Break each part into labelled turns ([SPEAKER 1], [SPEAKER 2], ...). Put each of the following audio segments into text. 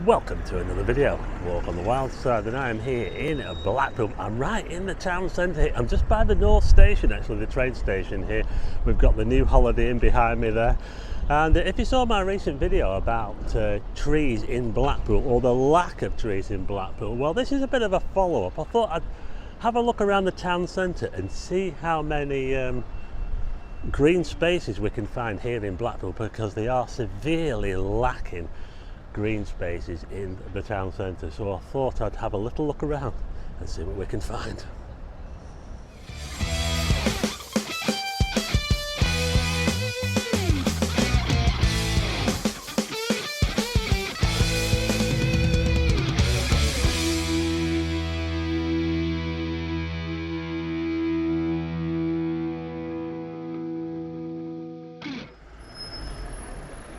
[SPEAKER 1] Welcome to another video, Walk on the Wild Side, and I am here in Blackpool. I'm right in the town centre. I'm just by the North Station, actually, the train station here. We've got the new Holiday Inn behind me there. And if you saw my recent video about trees in Blackpool, or the lack of trees in Blackpool, well, this is a bit of a follow-up. I thought I'd have a look around the town centre and see how many green spaces we can find here in Blackpool, because they are severely lacking green spaces in the town centre. So I thought I'd have a little look around and see what we can find.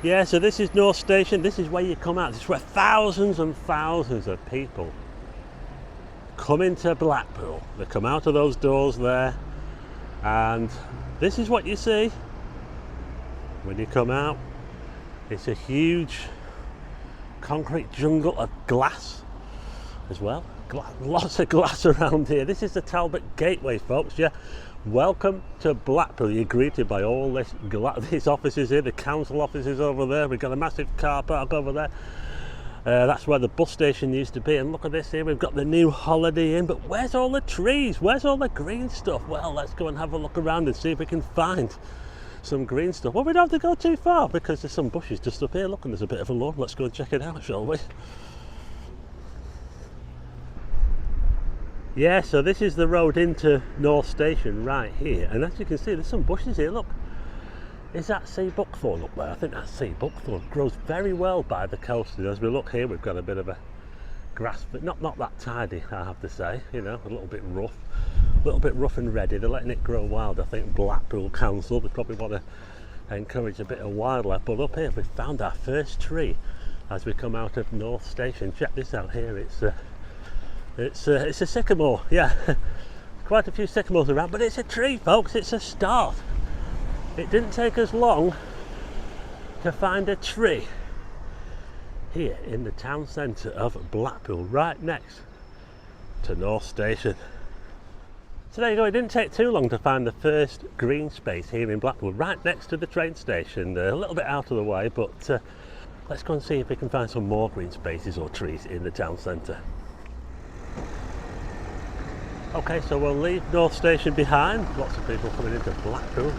[SPEAKER 1] Yeah, so this is North Station. This is where you come out. This is where thousands and thousands of people come into Blackpool. They come out of those doors there, and this is what you see when you come out. It's a huge concrete jungle of glass as well. Lots of glass around here. This is the Talbot Gateway, folks. Yeah. Welcome to Blackpool. You're greeted by all these offices here, the council offices over there. We've got a massive car park over there. That's where the bus station used to be. And look at this here, we've got the new Holiday Inn. But where's all the trees? Where's all the green stuff? Well, let's go and have a look around and see if we can find some green stuff. Well, we don't have to go too far because there's some bushes just up here. Look, and there's a bit of a lawn. Let's go and check it out, shall we? Yeah, so this is the road into North Station right here, and as you can see, there's some bushes here. Look, is that sea buckthorn up there? I think that's sea buckthorn. Grows very well by the coast, and as we look here, we've got a bit of a grass, but not that tidy, I have to say. You know, a little bit rough and ready. They're letting it grow wild. I think Blackpool Council, they probably want to encourage a bit of wildlife. But up here, we found our first tree as we come out of North Station. Check this out here. It's a sycamore, yeah. Quite a few sycamores around, but it's a tree, folks. It's a start. It didn't take us long to find a tree here in the town centre of Blackpool, right next to North Station. So there you go. It didn't take too long to find the first green space here in Blackpool, right next to the train station. A little bit out of the way, but let's go and see if we can find some more green spaces or trees in the town centre. Okay, so we'll leave North Station behind. Lots of people coming into Blackpool.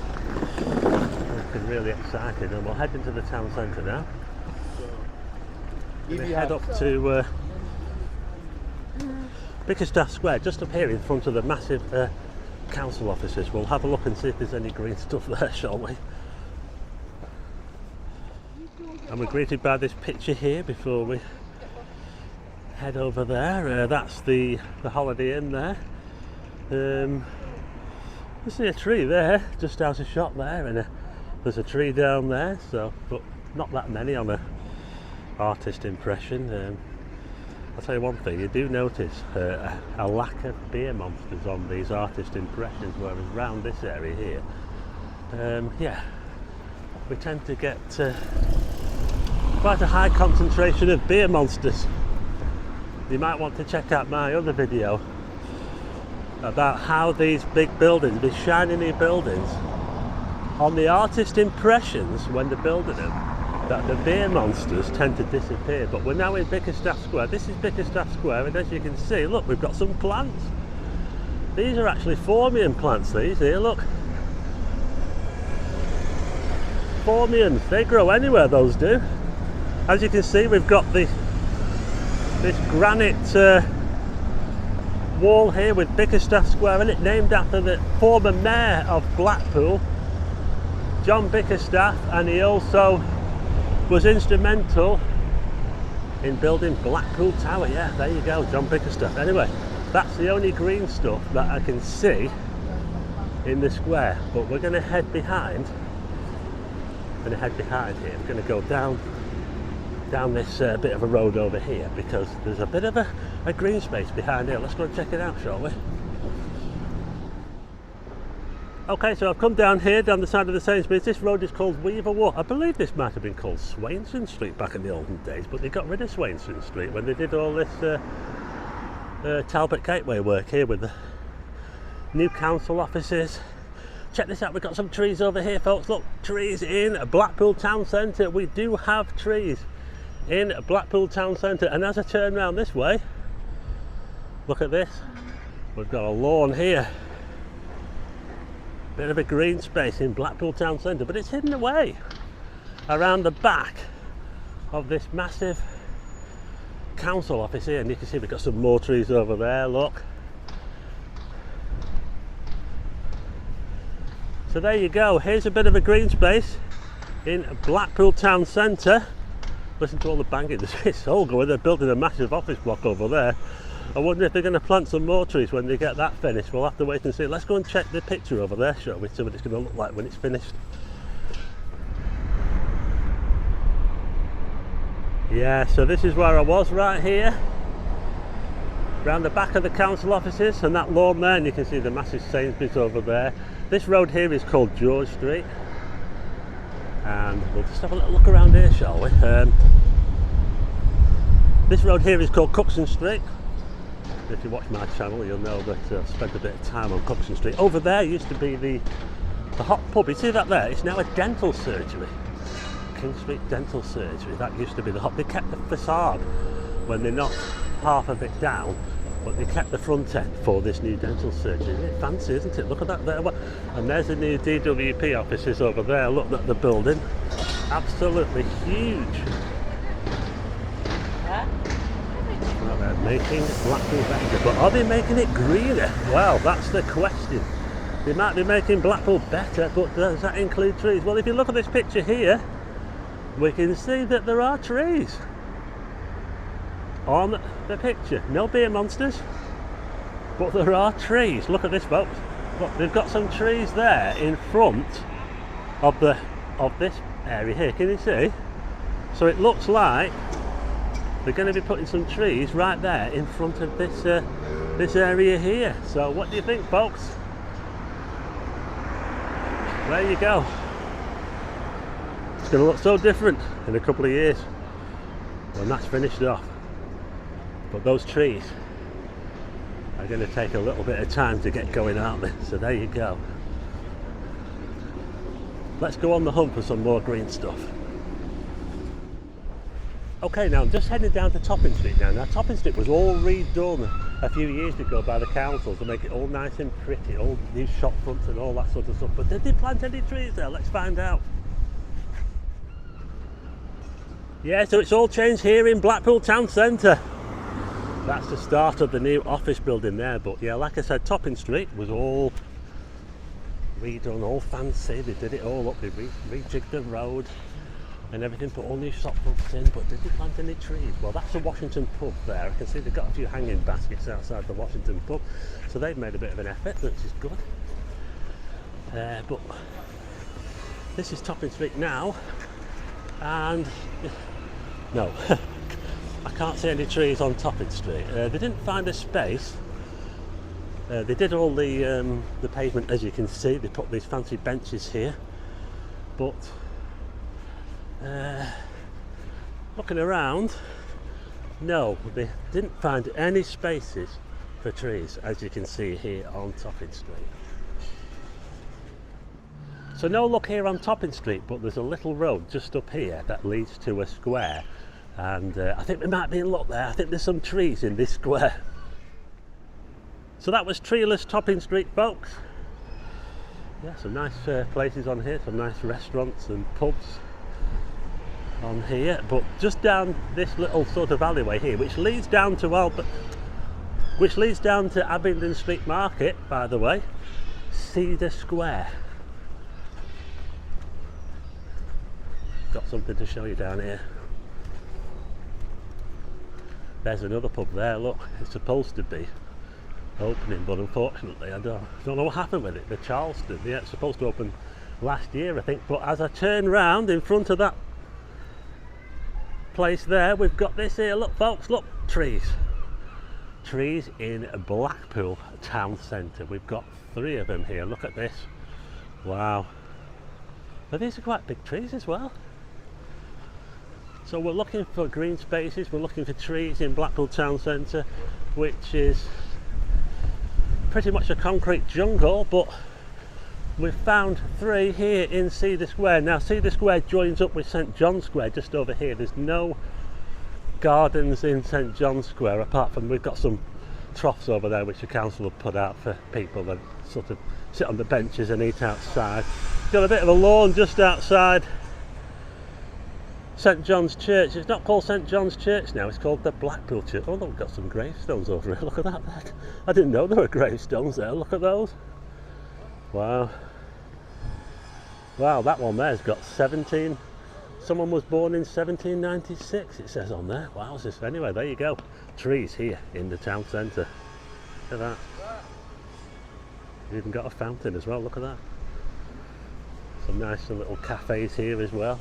[SPEAKER 1] Looking really excited, and we'll head into the town centre now. We'll head up to Bickerstaff Square, just up here in front of the massive council offices. We'll have a look and see if there's any green stuff there, shall we? And we're greeted by this picture here before we head over there. That's the Holiday Inn there. You see a tree there, just out of shot there, and there's a tree down there. So, but not that many on a artist impression. I'll tell you one thing: you do notice a lack of beer monsters on these artist impressions, whereas around this area here, yeah, we tend to get quite a high concentration of beer monsters. You might want to check out my other video about how these big buildings, these shiny new buildings, on the artist impressions when they're building them, that the beer monsters tend to disappear. But we're now in Bickerstaff Square. This is Bickerstaff Square, and as you can see, look, we've got some plants. These are actually Formian plants, these here, look. Formians, they grow anywhere, those do. As you can see, we've got this granite wall here with Bickerstaff Square in it, named after the former mayor of Blackpool, John Bickerstaff, and he also was instrumental in building Blackpool Tower. Yeah, there you go, John Bickerstaff. Anyway, that's the only green stuff that I can see in the square, but we're going to head behind. Here. We're going to go down this bit of a road over here, because there's a bit of a green space behind here. Let's go and check it out, shall we? Okay, so I've come down here, down the side of the Sainsbury's. This road is called Weaver Walk. I believe this might have been called Swainson Street back in the olden days, but they got rid of Swainson Street when they did all this Talbot Gateway work here with the new council offices. Check this out, we've got some trees over here, folks. Look, trees in Blackpool town centre. We do have trees in Blackpool town centre, and as I turn around this way, look at this. We've got a lawn here. Bit of a green space in Blackpool town centre, but it's hidden away around the back of this massive council office here, and you can see we've got some more trees over there, look. So there you go, here's a bit of a green space in Blackpool town centre. Listen to all the banging, it's so good. They're building a massive office block over there. I wonder if they're going to plant some more trees when they get that finished. We'll have to wait and see. Let's go and check the picture over there, shall we? See what it's going to look like when it's finished. Yeah, so this is where I was, right here. Round the back of the council offices and that lawn there, and you can see the massive Sainsbury's over there. This road here is called George Street. And we'll just have a little look around here, shall we? This road here is called Cookson Street. If you watch my channel, you'll know that I've spent a bit of time on Cookson Street. Over there used to be the hot pub. You see that there? It's now a dental surgery. King Street Dental Surgery. That used to be the hot. They kept the facade when they knocked half of it down, but they kept the front end for this new dental surgery. Isn't it fancy, isn't it? Look at that there. And there's the new DWP offices over there. Look at the building. Absolutely huge. Well, they're making Blackpool better, but are they making it greener? Well, that's the question. They might be making Blackpool better, but does that include trees? Well, if you look at this picture here, we can see that there are trees on the picture. No beer monsters, but there are trees. Look at this, folks. Look, they've got some trees there in front of this area here. Can you see? So it looks like they're going to be putting some trees right there in front of this area here. So what do you think, folks? There you go. It's going to look so different in a couple of years when that's finished off. But those trees are going to take a little bit of time to get going, aren't they? So there you go. Let's go on the hunt for some more green stuff. Okay, now I'm just heading down to Topping Street now. Now Topping Street was all redone a few years ago by the council to make it all nice and pretty, all new shop fronts and all that sort of stuff. But did they plant any trees there? Let's find out. Yeah, so it's all changed here in Blackpool town centre. That's the start of the new office building there. But yeah, like I said, Topping Street was all redone, all fancy. They did it all up. They rejigged the road and everything, put all new shop fronts in. But did they plant any trees? Well, that's the Washington pub there. I can see they've got a few hanging baskets outside the Washington pub, so they've made a bit of an effort, which is good. But this is Topping Street now, and no, I can't see any trees on Topping Street. They didn't find a space. They did all the pavement, as you can see. They put these fancy benches here, but looking around, no, they didn't find any spaces for trees, as you can see here on Topping Street. So no luck here on Topping Street, but there's a little road just up here that leads to a square, and I think we might be in luck there. I think there's some trees in this square. So that was treeless Topping Street, folks. Yeah, some nice places on here, some nice restaurants and pubs on here, but just down this little sort of alleyway here, which leads down to Abingdon Street Market, by the way, Cedar Square. Got something to show you down here. There's another pub there, look, it's supposed to be opening, but unfortunately I don't know what happened with it. The Charleston, yeah, it's supposed to open last year, I think, but as I turn round in front of that place there, we've got this here, look folks, look, trees in Blackpool town centre. We've got 3 of them here, look at this. Wow. But these are quite big trees as well. So we're looking for green spaces, we're looking for trees in Blackpool town centre, which is pretty much a concrete jungle, but we've found 3 here in Cedar Square. Now Cedar Square joins up with St John Square just over here. There's no gardens in St John Square, apart from we've got some troughs over there which the council have put out for people that sort of sit on the benches and eat outside. Got a bit of a lawn just outside St John's Church. It's not called St John's Church now, it's called the Blackpool Church. Oh look, we've got some gravestones over here, look at that. I didn't know there were gravestones there, look at those. Wow. Wow, that one there's got 17. Someone was born in 1796, it says on there. Wowzers. Anyway, there you go. Trees here in the town centre. Look at that. You've even got a fountain as well, look at that. Some nice little cafes here as well.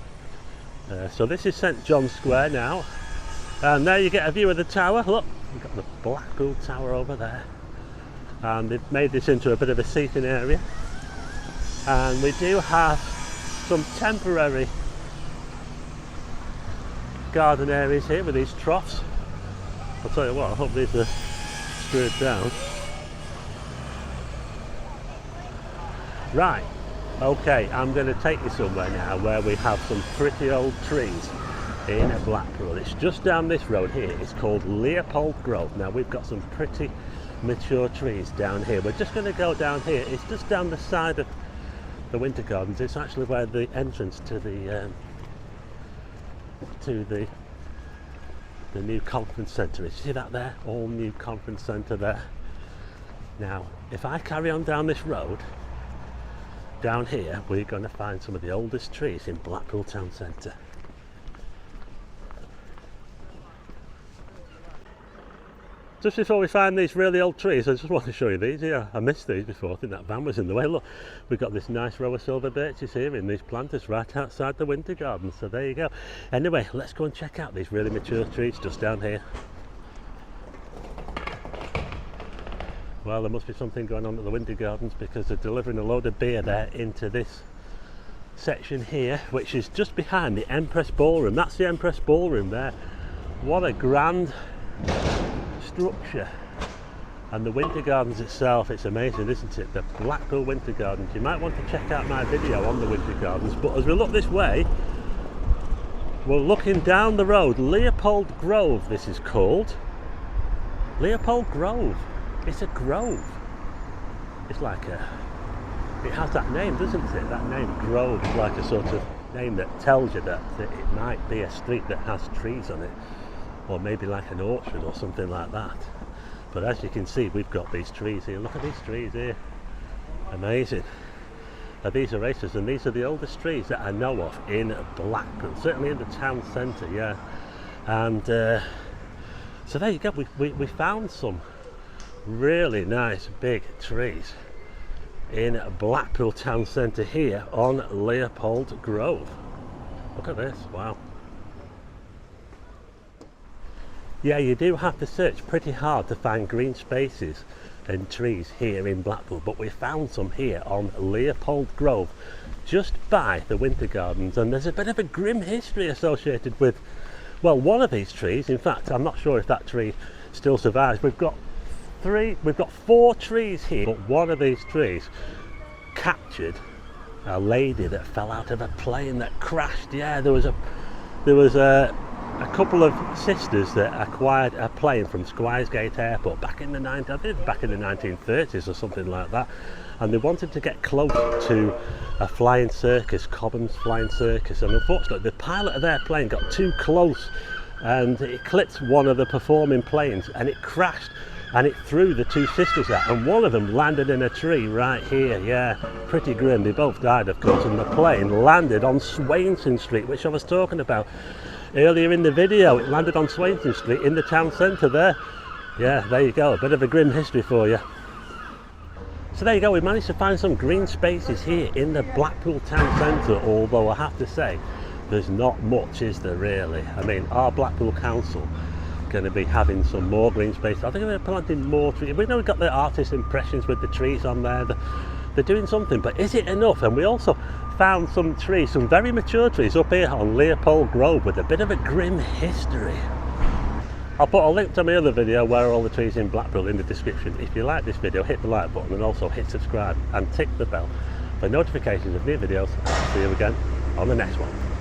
[SPEAKER 1] So this is St John Square now. And there you get a view of the tower. Look, we've got the Blackpool Tower over there. And they've made this into a bit of a seating area. And we do have some temporary garden areas here with these troughs. I'll tell you what, I hope these are screwed down. Right, okay, I'm going to take you somewhere now where we have some pretty old trees in Blackpool. It's just down this road here. It's called Leopold Grove. Now we've got some pretty mature trees down here. We're just going to go down here. It's just down the side of the Winter Gardens. It's actually where the entrance to the new conference centre is. You see that there? All new conference centre there. Now, if I carry on down this road, down here, we're going to find some of the oldest trees in Blackpool town centre. Just before we find these really old trees, I just want to show you these here. I missed these before, I think that van was in the way. Look, we've got this nice row of silver birches here in these planters right outside the Winter Garden, so there you go. Anyway, let's go and check out these really mature trees just down here. Well, there must be something going on at the Winter Gardens because they're delivering a load of beer there into this section here, which is just behind the Empress Ballroom. That's the Empress Ballroom there. What a grand structure. And the Winter Gardens itself, it's amazing, isn't it? The Blackpool Winter Gardens. You might want to check out my video on the Winter Gardens, but as we look this way, we're looking down the road. Leopold Grove, this is called. Leopold Grove. It's a grove. It's like a, it has that name, doesn't it? That name, Grove, is like a sort of name that tells you that it might be a street that has trees on it, or maybe like an orchard or something like that. But as you can see, we've got these trees here. Look at these trees here. Amazing. Now, these are racers, and these are the oldest trees that I know of in Blackpool, certainly in the town centre, yeah. And so there you go, we found some really nice big trees in Blackpool town centre here on Leopold Grove. Look at this, wow. Yeah, you do have to search pretty hard to find green spaces and trees here in Blackpool, but we found some here on Leopold Grove just by the Winter Gardens, and there's a bit of a grim history associated with, well, one of these trees. In fact, I'm not sure if that tree still survives. We've got 4 trees here, but one of these trees captured a lady that fell out of a plane that crashed. Yeah, there was a couple of sisters that acquired a plane from Squiresgate Airport back in the 1930s or something like that, and they wanted to get close to a flying circus, Cobham's Flying Circus, and unfortunately the pilot of their plane got too close and it clipped one of the performing planes and it crashed, and it threw the 2 sisters out, and one of them landed in a tree right here. Yeah, pretty grim. They both died, of course, and the plane landed on Swainson Street, which I was talking about earlier in the video. It landed on Swainson Street in the town centre there. Yeah, there you go, a bit of a grim history for you. So there you go, we managed to find some green spaces here in the Blackpool town centre, although I have to say there's not much, is there really? I mean, our Blackpool Council going to be having some more green space. I think they're planting more trees. We know we've got the artist impressions with the trees on there, they're doing something, but is it enough? And we also found some trees, some very mature trees up here on Leopold Grove with a bit of a grim history. I'll put a link to my other video, Where Are All the Trees in Blackpool, in the description. If you like this video, hit the like button and also hit subscribe and tick the bell for notifications of new videos. I'll see you again on the next one.